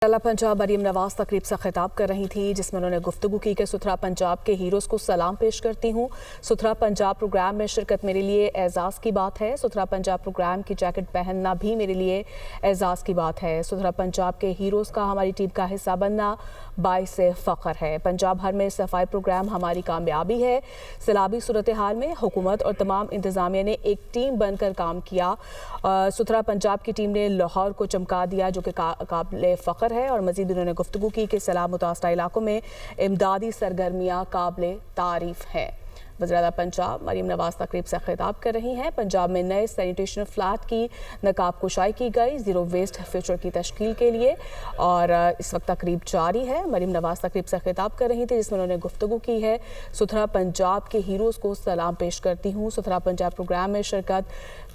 अला पंजाब मरियम नवाज तकरीब से खिताब कर रही थी, जिसमें उन्होंने गुफ्तगू की कि सुथरा पंजाब के हीरोज़ को सलाम पेश करती हूँ। सुथरा पंजाब प्रोग्राम में शिरकत मेरे लिए एजाज़ की बात है। सुथरा पंजाब प्रोग्राम की जैकेट पहनना भी मेरे लिए एजाज़ की बात है। सुथरा पंजाब के हीरोज़ का हमारी टीम का हिस्सा बनना बाइसे फ़ख्र है। पंजाब भर में सफाई प्रोग्राम हमारी कामयाबी है। सैलाबी सूरत हाल में हुकूमत और तमाम इंतज़ामिया ने एक टीम बनकर काम किया। सुथरा पंजाब की टीम ने लाहौर को चमका दिया, जो कि काबिल फ़ख्र है। और मज़ीद उन्होंने गुफ्तगू की कि सैलाब मुतासरा इलाकों में इमदादी सरगर्मियाँ काबिल तारीफ़ हैं। वज़ीर-ए-आला पंजाब मरियम नवाज तकरीब से खिताब कर रही हैं। पंजाब में नए सैनिटेशन फ्लैट की नकाब कुशाई की गई ज़ीरो वेस्ट फ्यूचर की तश्कील के लिए, और इस वक्त तकरीब जारी है। मरियम नवाज तकरीब से खिताब कर रही थी, जिसमें उन्होंने गुफ्तगू की है सुथरा पंजाब के हीरोज़ को सलाम पेश करती हूँ। सुथरा पंजाब प्रोग्राम में शिरकत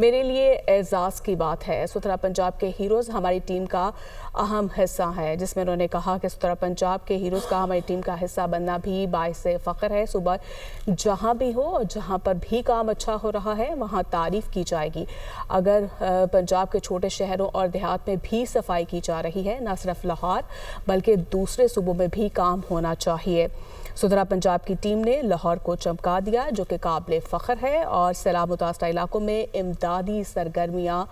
मेरे लिए एजाज़ की बात है। सुथरा पंजाब के हीरोज़ हमारी टीम का अहम हिस्सा है, जिसमें उन्होंने कहा कि सुथरा पंजाब के हीरोज़ का हमारी टीम का हिस्सा बनना भी बाइसे फ़ख्र है। सुबह जहाँ भी हो और जहाँ पर भी काम अच्छा हो रहा है वहाँ तारीफ़ की जाएगी। अगर पंजाब के छोटे शहरों और देहात में भी सफाई की जा रही है, न सिर्फ लाहौर बल्कि दूसरे सूबों में भी काम होना चाहिए। सुथरा पंजाब की टीम ने लाहौर को चमका दिया, जो कि काबिल फ़ख्र है। और सैलाब मुतासरा इलाकों में इमदादी सरगर्मियाँ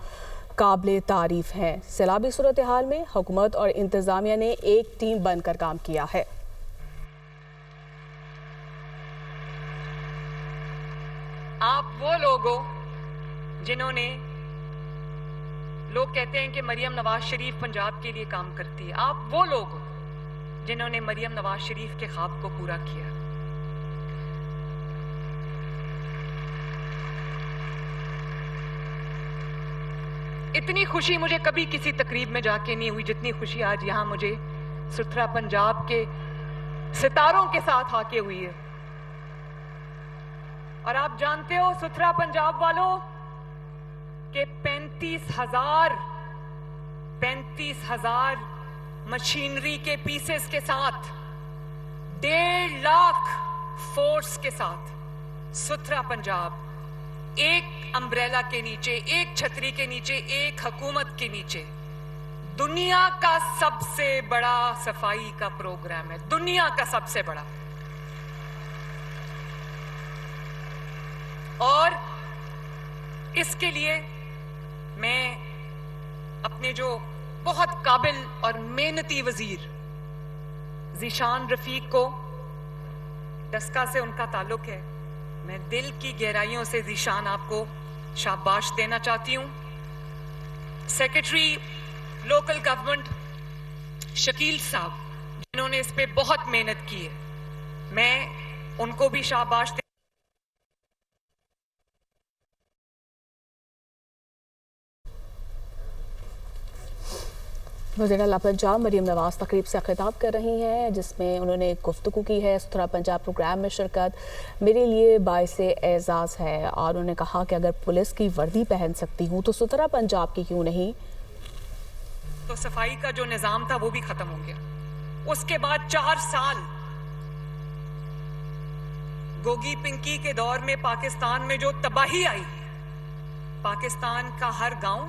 काबिल तारीफ़ हैं। सैलाबी सूरत हाल में हुकूमत और इंतज़ामिया ने एक टीम बनकर काम किया है। आप वो लोग हो जिन्होंने, लोग कहते हैं कि मरियम नवाज शरीफ पंजाब के लिए काम करती है, आप वो लोग हो जिन्होंने मरियम नवाज शरीफ के ख्वाब को पूरा किया। इतनी खुशी मुझे कभी किसी तकरीब में जाके नहीं हुई जितनी खुशी आज यहां मुझे सुथरा पंजाब के सितारों के साथ आके हुई है। और आप जानते हो सुथरा पंजाब वालों के 35,000 मशीनरी के पीसेस के साथ 1.5 लाख फोर्स के साथ सुथरा पंजाब एक अम्ब्रेला के नीचे, एक छतरी के नीचे, एक हुकूमत के नीचे दुनिया का सबसे बड़ा सफाई का प्रोग्राम है। दुनिया का सबसे बड़ा। और इसके लिए मैं अपने जो बहुत काबिल और मेहनती वजीर ज़ीशान रफीक को, डस्का से उनका ताल्लुक है, मैं दिल की गहराइयों से ज़ीशान आपको शाबाश देना चाहती हूँ। सेक्रेटरी लोकल गवर्नमेंट शकील साहब, जिन्होंने इस पे बहुत मेहनत की है, मैं उनको भी शाबाश। वज़ीर-ए-आला पंजाब मरियम नवाज तकरीब से खिताब कर रही हैं, जिसमें उन्होंने गुफ्तगू की है सुथरा पंजाब प्रोग्राम में शिरकत मेरे लिए बाइसे एजाज़ है। और उन्होंने कहा कि अगर पुलिस की वर्दी पहन सकती हूँ तो सुथरा पंजाब की क्यों नहीं। तो सफाई का जो निज़ाम था वो भी खत्म हो गया। उसके बाद 4 साल गोगी पिंकी के दौर में पाकिस्तान में जो तबाही आई, पाकिस्तान का हर गांव,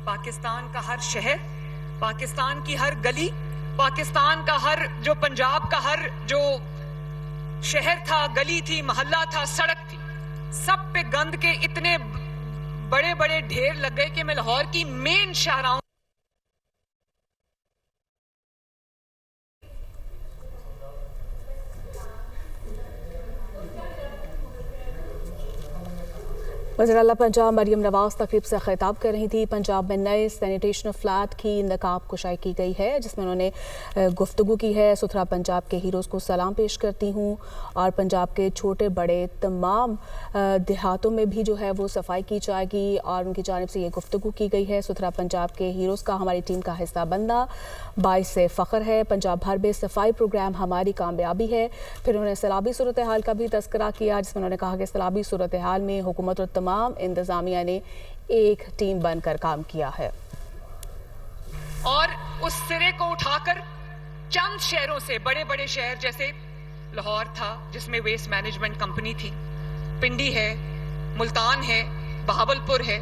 पाकिस्तान का हर शहर, पाकिस्तान की हर गली, पाकिस्तान का हर जो पंजाब का हर जो शहर था, गली थी, मोहल्ला था, सड़क थी, सब पे गंद के इतने बड़े बड़े ढेर लग गए कि मैं लाहौर की मेन शाहराहों वज़ीर-ए-आला पंजाब मरियम नवाज तकरीब से खिताब कर रही थी। पंजाब में नए सैनिटेशन फ्लैट की नकाब कुशाई की गई है, जिसमें उन्होंने गुफ्तगू की है सुथरा पंजाब के हीरोज़ को सलाम पेश करती हूँ। और पंजाब के छोटे बड़े तमाम देहातों में भी जो है वो सफाई की जाएगी, और उनकी जानिब से ये गुफ्तगू की गई है सुथरा पंजाब के हीरोज़ का हमारी टीम का हिस्सा बनना बाइसे फ़ख्र है। पंजाब भर में सफाई प्रोग्राम हमारी कामयाबी है। फिर उन्होंने सैलाबी सूरत हाल का भी तज़किरा किया, जिसमें उन्होंने कहा कि सैलाबी सूरत हाल में हुकूमत और तमाम इंतज़ामिया ने एक टीम बनकर काम किया है। और उस सिरे को उठाकर चंद शहरों से, बड़े बड़े शहर जैसे लाहौर था जिसमें वेस्ट मैनेजमेंट कंपनी थी, पिंडी है, मुल्तान है, बहावलपुर है,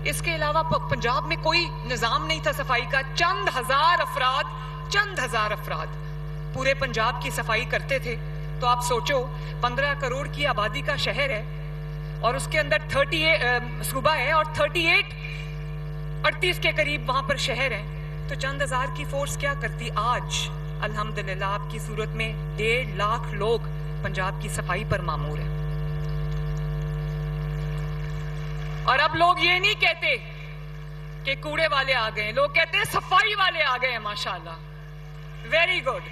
इसके अलावा पंजाब में कोई निज़ाम नहीं था सफाई का। चंद हजार अफराद चंद हजार अफराद पूरे पंजाब की सफाई करते थे। तो आप सोचो 15 करोड़ की आबादी का शहर है और उसके अंदर 38 सूबा है और 38 के करीब वहां पर शहर है, तो चंद हजार की फोर्स क्या करती। आज अल्हम्दुलिल्लाह आपकी सूरत में 1.5 लाख लोग पंजाब की सफाई पर मामूर हैं। और अब लोग ये नहीं कहते कि कूड़े वाले आ गए, लोग कहते हैं सफाई वाले आ गए हैं। माशाल्लाह, वेरी गुड।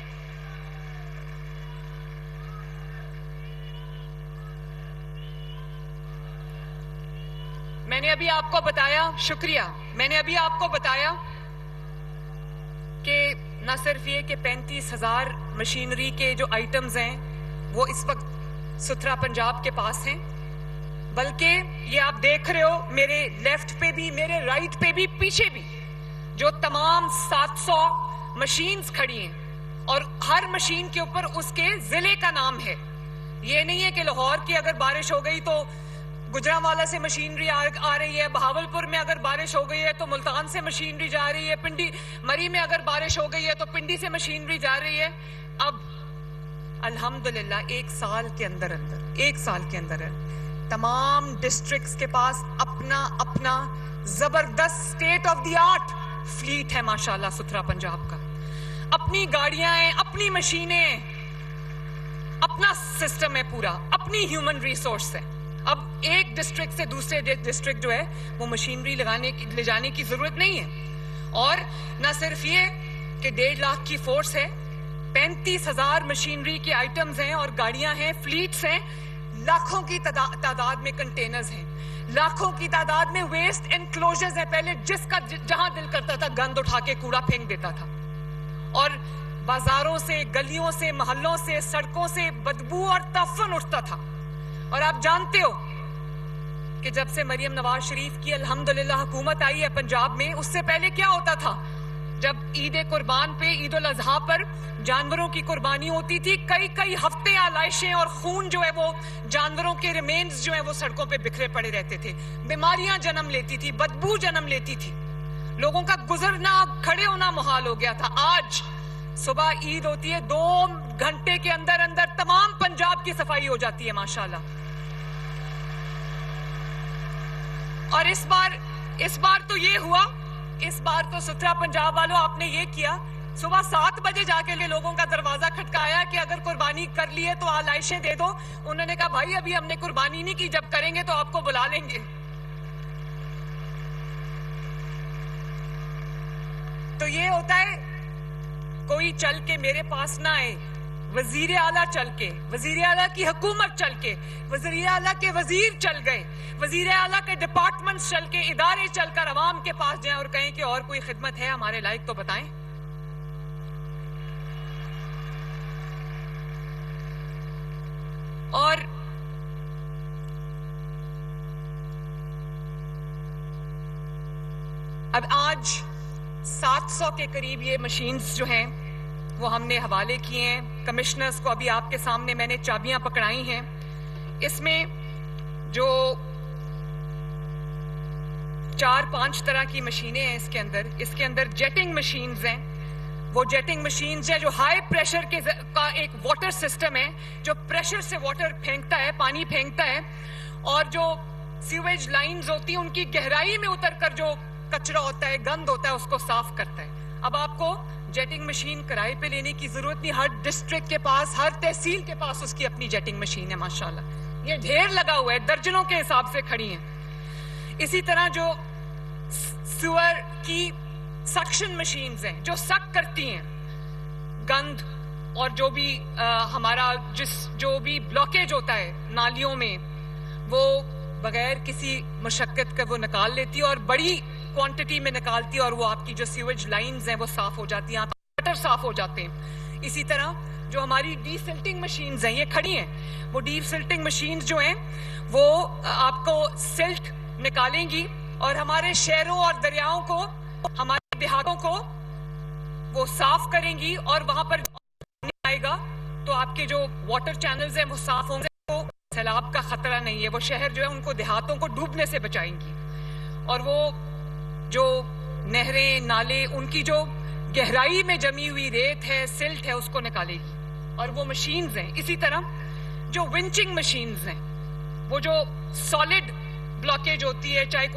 मैंने अभी आपको बताया, शुक्रिया, मैंने अभी आपको बताया कि न सिर्फ ये कि 35,000 मशीनरी के जो आइटम्स हैं वो इस वक्त सुथरा पंजाब के पास हैं, बल्कि ये आप देख रहे हो मेरे लेफ्ट पे भी, मेरे राइट पे भी, पीछे भी जो तमाम 700 मशीन्स खड़ी हैं और हर मशीन के ऊपर उसके जिले का नाम है। ये नहीं है कि लाहौर की अगर बारिश हो गई तो गुजरांवाला से मशीनरी आ रही है, बहावलपुर में अगर बारिश हो गई है तो मुल्तान से मशीनरी जा रही है, पिंडी मरी में अगर बारिश हो गई है तो पिंडी से मशीनरी जा रही है। अब अल्हम्दुलिल्लाह एक साल के अंदर तमाम डिस्ट्रिक्ट्स के पास अपना अपना जबरदस्त state of the art fleet है माशाल्लाह सुथरा पंजाब का। अपनी गाड़ियां हैं, अपनी मशीनें हैं, अपना सिस्टम है पूरा, अपनी ह्यूमन रिसोर्स है। अब एक डिस्ट्रिक्ट से दूसरे डिस्ट्रिक्ट जो है वो मशीनरी ले जाने की जरूरत नहीं है। और न सिर्फ ये कि 1.5 लाख की फोर्स है, 35,000 मशीनरी के आइटम्स हैं और गाड़ियां हैं, फ्लीट्स हैं, लाखों की तादाद में कंटेनर्स हैं, लाखों की तादाद में वेस्ट एनक्लोजर्स हैं। पहले जिसका जहां दिल करता था गंद उठा के कूड़ा फेंक देता था और बाजारों से, गलियों से, मोहल्लों से, सड़कों से बदबू और ताफन उठता था। और आप जानते हो कि जब से मरियम नवाज शरीफ की अल्हम्दुलिल्लाह हुकूमत आई है पंजाब में, उससे पहले क्या होता था। जब ईद कुर्बान पे, ईद उल अजहा पर जानवरों की कुर्बानी होती थी, कई हफ्ते आलाइशें और खून जो है वो जानवरों के रिमेन्स जो है वो सड़कों पे बिखरे पड़े रहते थे, बीमारियां जन्म लेती थी, बदबू जन्म लेती थी, लोगों का गुजरना, खड़े होना मुहाल हो गया था। आज सुबह ईद होती है, 2 घंटे के अंदर अंदर तमाम पंजाब की सफाई हो जाती है माशाल्लाह। और इस बार तो ये हुआ, इस बार तो सुथरा पंजाब वालों आपने ये किया, सुबह 7 बजे जाके लोगों का दरवाजा खटकाया कि अगर कुर्बानी कर ली है तो आलाइशें दे दो। उन्होंने कहा भाई अभी हमने कुर्बानी नहीं की, जब करेंगे तो आपको बुला लेंगे। तो ये होता है, कोई चल के मेरे पास ना आए, वजीर आला चल के, वजीर आला की हुकूमत चल के, वजीर आला के वजीर चल गए, वजीर आला के डिपार्टमेंट चल के, इदारे चलकर अवाम के पास जाएं और कहें कि और कोई खिदमत है हमारे लायक तो बताएं। और अब आज 700 के करीब ये मशीन्स जो हैं वो हमने हवाले किए हैं कमिश्नर्स को। अभी आपके सामने मैंने चाबियां पकड़ाई हैं। इसमें जो 4-5 तरह की मशीनें हैं इसके अंदर जेटिंग मशीन्स हैं। वो जेटिंग मशीन्स हैं जो हाई प्रेशर का एक वाटर सिस्टम है जो प्रेशर से वाटर फेंकता है, पानी फेंकता है, और जो सीवेज लाइंस होती हैं उनकी गहराई में उतरकर जो कचरा होता है, गंद होता है, उसको साफ करता है। अब आपको जेटिंग मशीन किराए पे लेने की जरूरत नहीं, हर डिस्ट्रिक्ट के पास, हर तहसील के पास उसकी अपनी जेटिंग मशीन है माशाल्लाह। ये ढेर लगा हुआ है, दर्जनों के हिसाब से खड़ी हैं। इसी तरह जो सुअर की सक्शन मशीन्स हैं जो सक करती हैं गंद और जो भी जो भी ब्लॉकेज होता है नालियों में, वो बगैर किसी मशक्कत के वो निकाल लेती है और बड़ी क्वांटिटी में निकालती है और वो आपकी जो सीवेज लाइंस हैं वो साफ हो जाती हैं, गटर साफ हो जाते हैं। इसी तरह जो हमारी डीसिल्टिंग मशीन्स हैं ये खड़ी हैं, वो डीसिल्टिंग मशीन्स जो हैं वो आपको सिल्ट निकालेंगी और हमारे शहरों और दरियाओं को, हमारे देहातों को वो साफ करेंगी और वहां पर आएगा तो आपके जो वाटर चैनल्स हैं वो साफ होंगे, तो सैलाब का खतरा नहीं है। वो शहर जो है उनको, देहातों को डूबने से बचाएंगी और वो जो नहरें, नाले, उनकी जो گہرائی میں جمی ہوئی ریت ہے، سلٹ ہے، اس کو نکالے گی. اور وہ مشینز ہیں اسی طرح جو ونچنگ مشینز ہیں، وہ جو سالڈ بلاکیج ہوتی ہے، چاہے کوئی